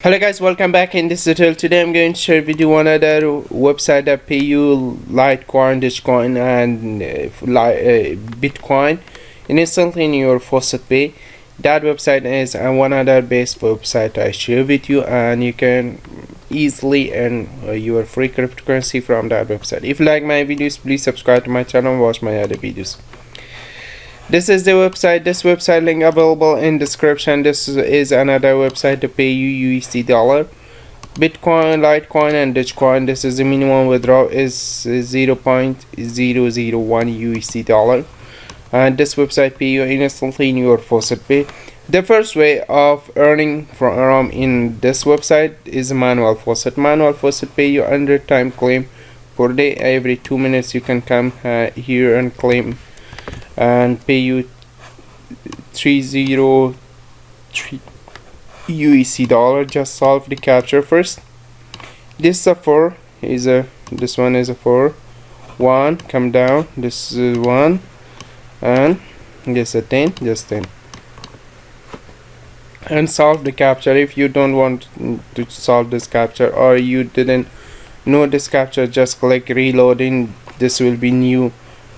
Hello guys, welcome back. In this tutorial today I'm going to share with you one other website that pay you Litecoin, dogecoin and Bitcoin instantly in your Faucet pay. That website is one other best website I share with you, and you can easily earn your free cryptocurrency from that website. If you like my videos, please subscribe to my channel and watch my other videos. This is the website. This website link available in description. This is another website to pay you USD dollar, Bitcoin, Litecoin and Dogecoin. This is the minimum withdrawal is 0.001 USD dollar, and this website pay you instantly in your Faucet pay. The first way of earning from in this website is manual Faucet. Manual Faucet pay you 100 time claim per day. Every 2 minutes you can come here and claim and pay you 303 USD dollar. Just solve the capture first. This is a 4 is a this one is a 4 1. Come down, this is 1 and this is a 10, just 10, and solve the capture. If you don't want to solve this capture or you didn't know this capture, just click reloading. This will be new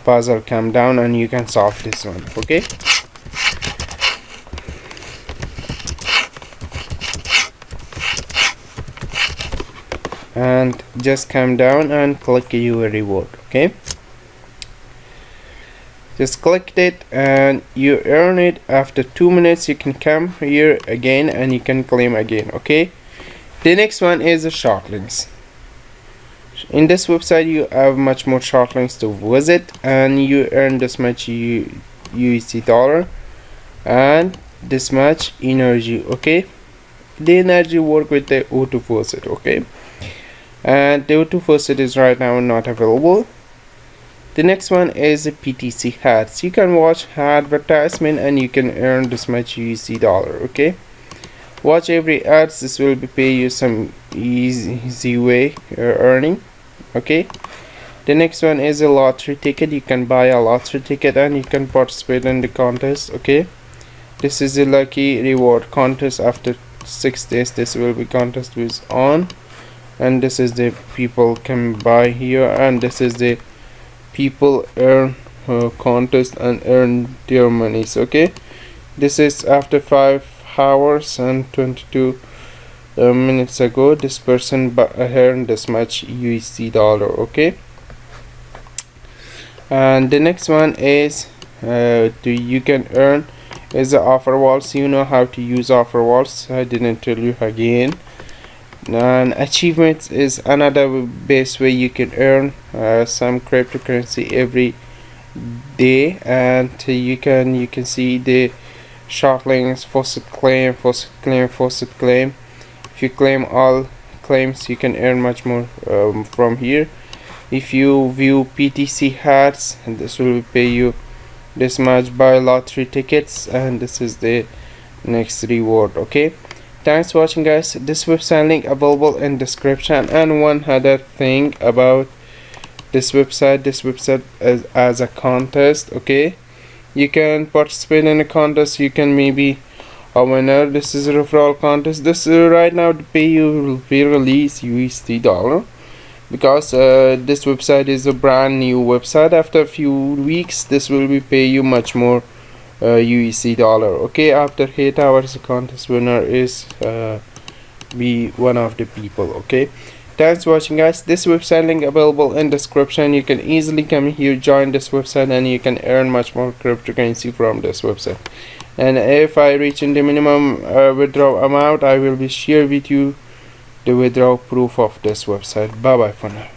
puzzle. Come down and you can solve this one. Okay, and just come down and click your reward. Okay, just click it and you earn it. After 2 minutes you can come here again and you can claim again. Okay, the next one is the short links. In this website you have much more short links to visit, and you earn this much USD dollar and this much energy. Okay, the energy work with the O2 Faucet. Okay, and the O2 Faucet is right now not available. The next one is the PTC ads. You can watch advertisement and you can earn this much USD dollar. Okay, watch every ads. This will be pay you some easy way earning. Okay, the next one is a lottery ticket. You can buy a lottery ticket and you can participate in the contest. Okay, this is a lucky reward contest. After 6 days this will be contest is on, and this is the people can buy here, and this is the people earn contest and earn their monies. Okay, this is after 5 hours and 22 minutes ago this person earned this much USD dollar. Okay, and the next one is you can earn is the offer walls. You know how to use offer walls, I didn't tell you again. And achievements is another best way you can earn some cryptocurrency every day, and you can see the short links, Faucet claim, Faucet claim, Faucet claim. If you claim all claims you can earn much more from here. If you view PTC hats, and this will pay you this much. Buy lottery tickets, and this is the next reward. Okay, thanks for watching guys. This website link available in description. And one other thing about this website is as a contest. Okay, you can participate in a contest. You can maybe a winner. This is a referral contest. This right now to pay you will be release USD dollar, because this website is a brand new website. After a few weeks this will be pay you much more USD dollar. Okay, after 8 hours the contest winner is be one of the people. Okay, thanks for watching guys. This website link available in description. You can easily come here, join this website, and you can earn much more cryptocurrency from this website. And if I reach in the minimum withdrawal amount, I will be share with you the withdrawal proof of this website. Bye bye for now.